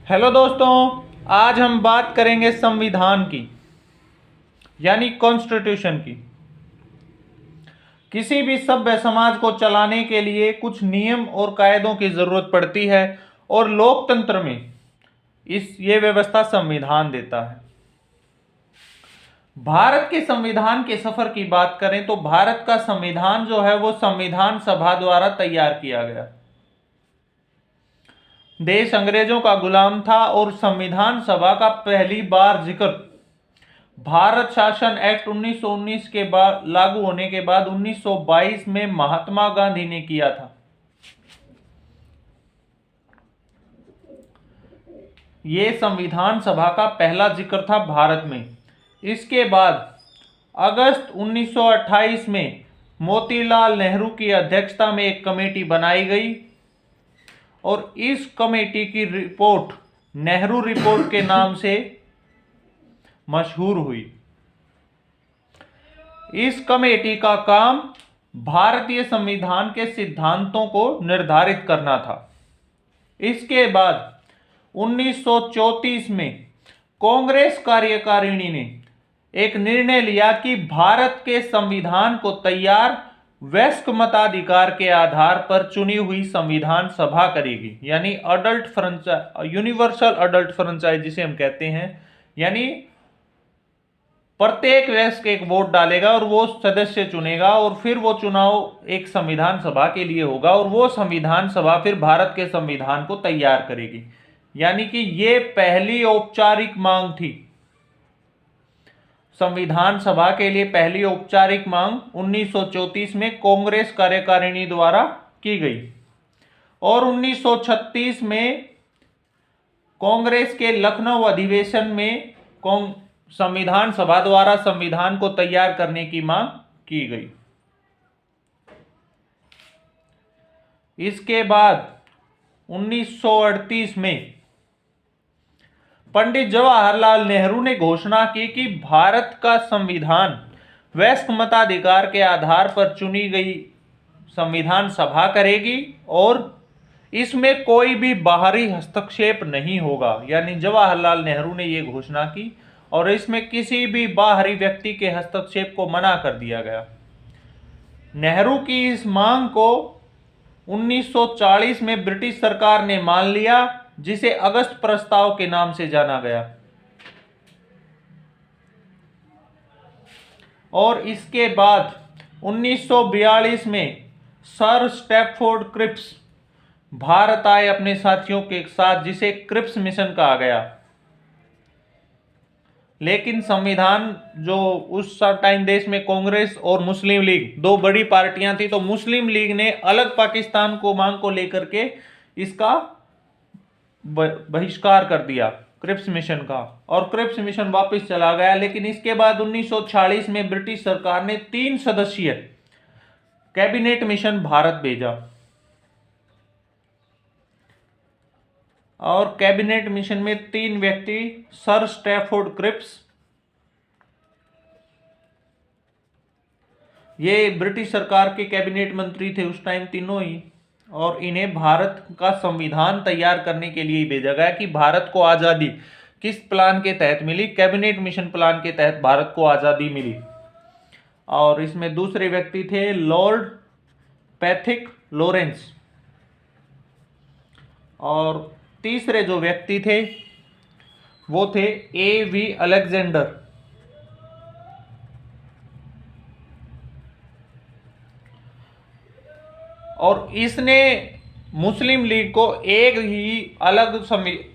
Hello दोस्तों, आज हम बात करेंगे संविधान की, यानी कॉन्स्टिट्यूशन की। किसी भी सभ्य समाज को चलाने के लिए कुछ नियम और कायदों की जरूरत पड़ती है और लोकतंत्र में ये व्यवस्था संविधान देता है। भारत के संविधान के सफर की बात करें तो भारत का संविधान जो है वो संविधान सभा द्वारा तैयार किया गया। देश अंग्रेजों का गुलाम था और संविधान सभा का पहली बार जिक्र भारत शासन एक्ट 1919 के बाद लागू होने के बाद 1922 में महात्मा गांधी ने किया था। यह संविधान सभा का पहला जिक्र था भारत में। इसके बाद अगस्त 1928 में मोतीलाल नेहरू की अध्यक्षता में एक कमेटी बनाई गई और इस कमेटी की रिपोर्ट नेहरू रिपोर्ट के नाम से मशहूर हुई। इस कमेटी का काम भारतीय संविधान के सिद्धांतों को निर्धारित करना था। इसके बाद 1934 में कांग्रेस कार्यकारिणी ने एक निर्णय लिया कि भारत के संविधान को तैयार वयस्क मताधिकार के आधार पर चुनी हुई संविधान सभा करेगी, यानी यूनिवर्सल अडल्ट फ्रेंचाइज जिसे हम कहते हैं। यानी प्रत्येक वयस्क एक वोट डालेगा और वो सदस्य चुनेगा और फिर वो चुनाव एक संविधान सभा के लिए होगा और वो संविधान सभा फिर भारत के संविधान को तैयार करेगी। यानी कि ये पहली औपचारिक मांग थी। संविधान सभा के लिए पहली औपचारिक मांग 1934 में कांग्रेस कार्यकारिणी द्वारा की गई और 1936 में कांग्रेस के लखनऊ अधिवेशन में संविधान सभा द्वारा संविधान को तैयार करने की मांग की गई। इसके बाद 1938 में पंडित जवाहरलाल नेहरू ने घोषणा की कि भारत का संविधान वयस्क मताधिकार के आधार पर चुनी गई संविधान सभा करेगी और इसमें कोई भी बाहरी हस्तक्षेप नहीं होगा। यानी जवाहरलाल नेहरू ने यह घोषणा की और इसमें किसी भी बाहरी व्यक्ति के हस्तक्षेप को मना कर दिया गया। नेहरू की इस मांग को 1940 में ब्रिटिश सरकार ने मान लिया, जिसे अगस्त प्रस्ताव के नाम से जाना गया। और इसके बाद 1942 में सर स्टैफोर्ड क्रिप्स भारत आए अपने साथियों के साथ, जिसे क्रिप्स मिशन कहा गया। लेकिन संविधान जो उस टाइम देश में कांग्रेस और मुस्लिम लीग दो बड़ी पार्टियां थी, तो मुस्लिम लीग ने अलग पाकिस्तान को मांग को लेकर के इसका बहिष्कार कर दिया क्रिप्स मिशन का और क्रिप्स मिशन वापस चला गया। लेकिन इसके बाद 1946 में ब्रिटिश सरकार ने 3 सदस्यीय कैबिनेट मिशन भारत भेजा और कैबिनेट मिशन में 3 व्यक्ति सर स्टैफोर्ड क्रिप्स, ये ब्रिटिश सरकार के कैबिनेट मंत्री थे उस टाइम तीनों ही, और इन्हें भारत का संविधान तैयार करने के लिए भेजा गया कि भारत को आज़ादी किस प्लान के तहत मिली। कैबिनेट मिशन प्लान के तहत भारत को आज़ादी मिली। और इसमें दूसरे व्यक्ति थे लॉर्ड पैथिक लॉरेंस और तीसरे जो व्यक्ति थे वो थे A.V. अलेक्जेंडर। और इसने मुस्लिम लीग को एक ही अलग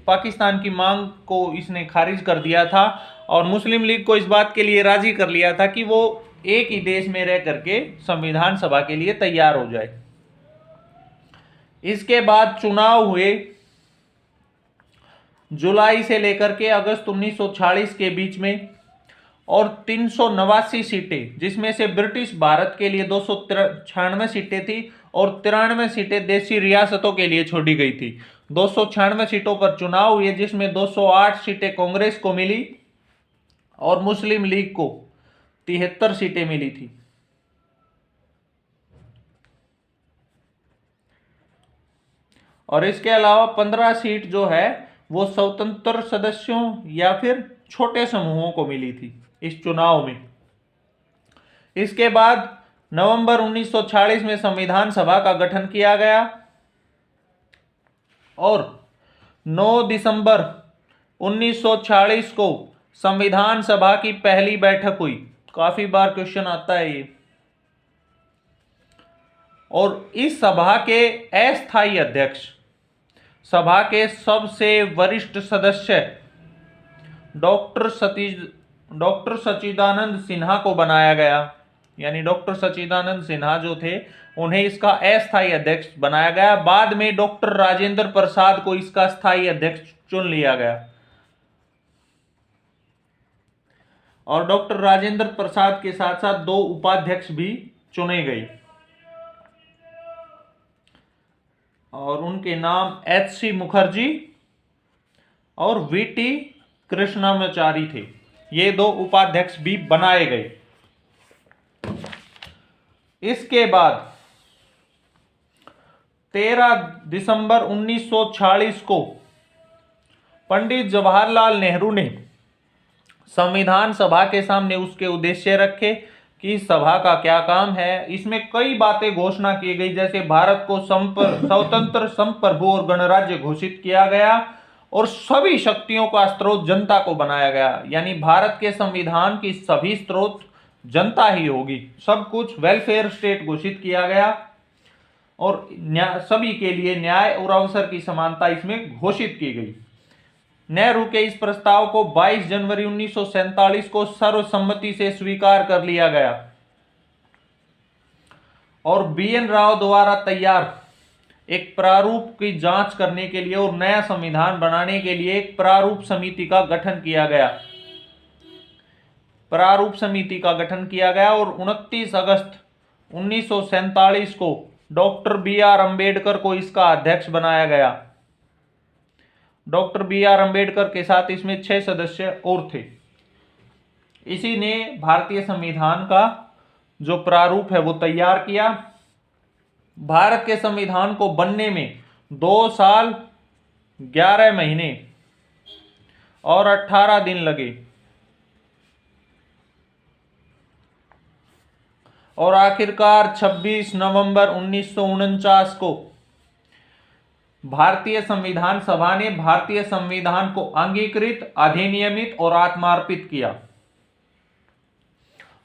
पाकिस्तान की मांग को इसने खारिज कर दिया था और मुस्लिम लीग को इस बात के लिए राजी कर लिया था कि वो एक ही देश में रह करके संविधान सभा के लिए तैयार हो जाए। इसके बाद चुनाव हुए जुलाई से लेकर के अगस्त 1940 के बीच में और 389 सीटें, जिसमें से ब्रिटिश भारत के लिए 296 सीटें थी और 93 सीटें देशी रियासतों के लिए छोड़ी गई थी। 296 सीटों पर चुनाव हुए, जिसमें 208 सीटें कांग्रेस को मिली और मुस्लिम लीग को 73 सीटें मिली थी। और इसके अलावा 15 सीट जो है वो स्वतंत्र सदस्यों या फिर छोटे समूहों को मिली थी इस चुनाव में। इसके बाद नवंबर 1946 में संविधान सभा का गठन किया गया और 9 दिसंबर 1946 को संविधान सभा की पहली बैठक हुई। काफी बार क्वेश्चन आता है ये। और इस सभा के अस्थायी अध्यक्ष, सभा के सबसे वरिष्ठ सदस्य डॉक्टर सच्चिदानंद सिन्हा को बनाया गया। यानी डॉक्टर सच्चिदानंद सिन्हा जो थे उन्हें इसका अस्थायी अध्यक्ष बनाया गया। बाद में डॉक्टर राजेंद्र प्रसाद को इसका स्थायी अध्यक्ष चुन लिया गया और डॉक्टर राजेंद्र प्रसाद के साथ साथ 2 उपाध्यक्ष भी चुने गए और उनके नाम एच.सी. मुखर्जी और वी.टी. कृष्णमाचारी थे। ये 2 उपाध्यक्ष भी बनाए गए। इसके बाद 13 दिसंबर 1946 को पंडित जवाहरलाल नेहरू ने संविधान सभा के सामने उसके उद्देश्य रखे कि सभा का क्या काम है। इसमें कई बातें घोषणा की गई, जैसे भारत को स्वतंत्र, संप्रभु और गणराज्य घोषित किया गया और सभी शक्तियों का स्रोत जनता को बनाया गया। यानी भारत के संविधान की सभी स्रोत जनता ही होगी। सब कुछ वेलफेयर स्टेट घोषित किया गया और सभी के लिए न्याय और अवसर की समानता इसमें घोषित की गई। नेहरू के इस प्रस्ताव को 22 जनवरी 1947 को सर्वसम्मति से स्वीकार कर लिया गया और बी.एन. राव द्वारा तैयार एक प्रारूप की जांच करने के लिए और नया संविधान बनाने के लिए एक प्रारूप समिति का गठन किया गया। प्रारूप समिति का गठन किया गया और 29 अगस्त 1947 को डॉक्टर बी.आर. अंबेडकर को इसका अध्यक्ष बनाया गया। Doctor B R. अंबेडकर के साथ इसमें 6 सदस्य और थे। इसी ने भारतीय संविधान का जो प्रारूप है वो तैयार किया। भारत के संविधान को बनने में 2 साल 11 महीने और 18 दिन लगे और आखिरकार 26 नवंबर 1949 को भारतीय संविधान सभा ने भारतीय संविधान को अंगीकृत, अधिनियमित और आत्मार्पित किया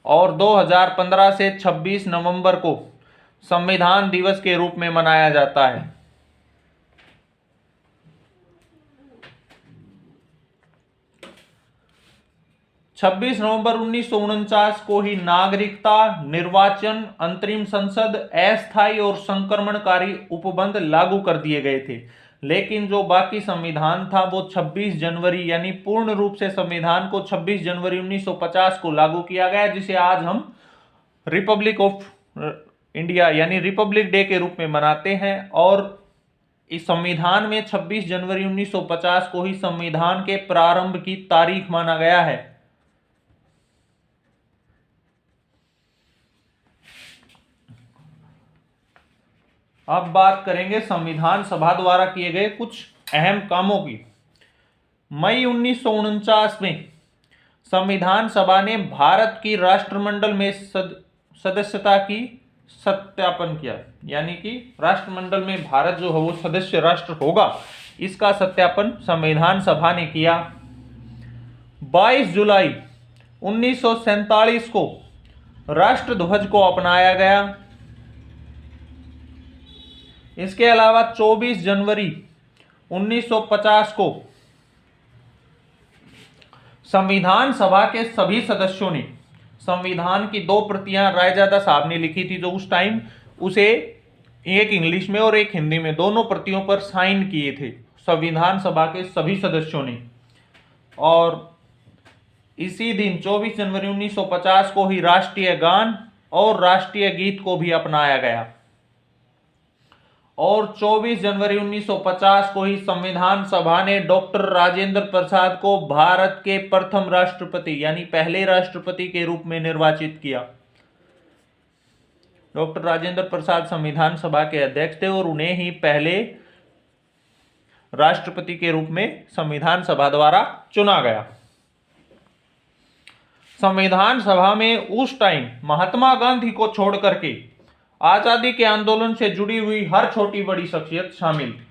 और 2015 से 26 नवंबर को संविधान दिवस के रूप में मनाया जाता है। छब्बीस नवंबर 1949 को ही नागरिकता, निर्वाचन, अंतरिम संसद, अस्थायी और संक्रमणकारी उपबंध लागू कर दिए गए थे। लेकिन जो बाकी संविधान था वो 26 जनवरी यानी पूर्ण रूप से संविधान को 26 जनवरी 1950 को लागू किया गया, जिसे आज हम रिपब्लिक ऑफ इंडिया यानी रिपब्लिक डे के रूप में मनाते हैं। और इस संविधान में 26 जनवरी 1950 को ही संविधान के प्रारंभ की तारीख माना गया है। अब बात करेंगे संविधान सभा द्वारा किए गए कुछ अहम कामों की। मई 1949 में संविधान सभा ने भारत की राष्ट्रमंडल में सदस्यता की सत्यापन किया। यानी कि राष्ट्रमंडल में भारत जो है वो सदस्य राष्ट्र होगा, इसका सत्यापन संविधान सभा ने किया। 22 जुलाई 1947 को राष्ट्रध्वज को अपनाया गया। इसके अलावा 24 जनवरी 1950 को संविधान सभा के सभी सदस्यों ने संविधान की 2 प्रतियां रायजादा साहब ने लिखी थी, जो उस टाइम उसे एक इंग्लिश में और एक हिंदी में दोनों प्रतियों पर साइन किए थे संविधान सभा के सभी सदस्यों ने। और इसी दिन 24 जनवरी 1950 को ही राष्ट्रीय गान और राष्ट्रीय गीत को भी अपनाया गया और 24 जनवरी 1950 को ही संविधान सभा ने डॉक्टर राजेंद्र प्रसाद को भारत के प्रथम राष्ट्रपति यानी पहले राष्ट्रपति के रूप में निर्वाचित किया। डॉक्टर राजेंद्र प्रसाद संविधान सभा के अध्यक्ष थे और उन्हें ही पहले राष्ट्रपति के रूप में संविधान सभा द्वारा चुना गया। संविधान सभा में उस टाइम महात्मा गांधी को छोड़ करके आजादी के आंदोलन से जुड़ी हुई हर छोटी बड़ी शख्सियत शामिल थी।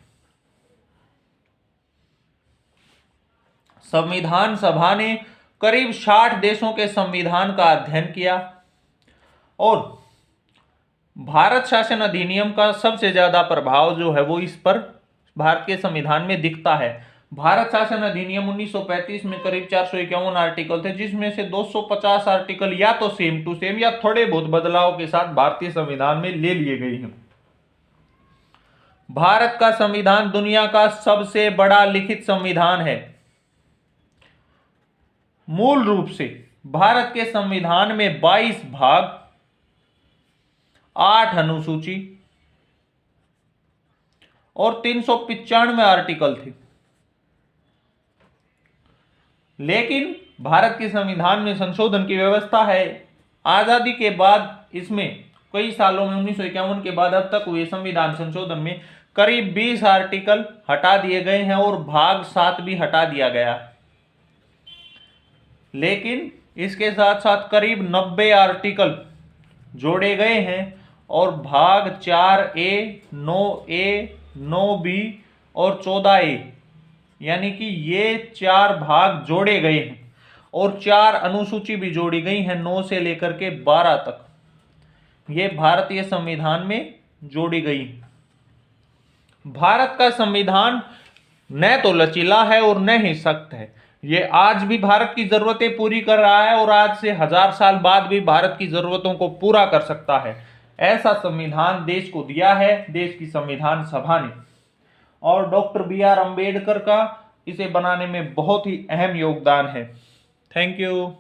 संविधान सभा ने करीब 60 देशों के संविधान का अध्ययन किया और भारत शासन अधिनियम का सबसे ज्यादा प्रभाव जो है वो इस पर भारत के संविधान में दिखता है। भारत शासन अधिनियम 1935 में करीब 451 आर्टिकल थे, जिसमें से 250 आर्टिकल या तो सेम टू सेम या थोड़े बहुत बदलाव के साथ भारतीय संविधान में ले लिए गए हैं। भारत का संविधान दुनिया का सबसे बड़ा लिखित संविधान है। मूल रूप से भारत के संविधान में 22 भाग, 8 अनुसूची और 395 आर्टिकल थे। लेकिन भारत के संविधान में संशोधन की व्यवस्था है। आजादी के बाद इसमें कई सालों में 1951 के बाद अब तक हुए संविधान संशोधन में करीब 20 आर्टिकल हटा दिए गए हैं और भाग 7 भी हटा दिया गया। लेकिन इसके साथ साथ करीब 90 आर्टिकल जोड़े गए हैं और भाग 4A, 9A, 9B और 14A यानी कि ये 4 भाग जोड़े गए हैं और 4 अनुसूची भी जोड़ी गई हैं 9 से लेकर के 12 तक। ये भारतीय संविधान में जोड़ी गई। भारत का संविधान न तो लचीला है और न ही सख्त है। ये आज भी भारत की जरूरतें पूरी कर रहा है और आज से 1000 साल बाद भी भारत की जरूरतों को पूरा कर सकता है। ऐसा संविधान देश को दिया है देश की संविधान सभा ने, और डॉक्टर BR अम्बेडकर का इसे बनाने में बहुत ही अहम योगदान है। Thank you.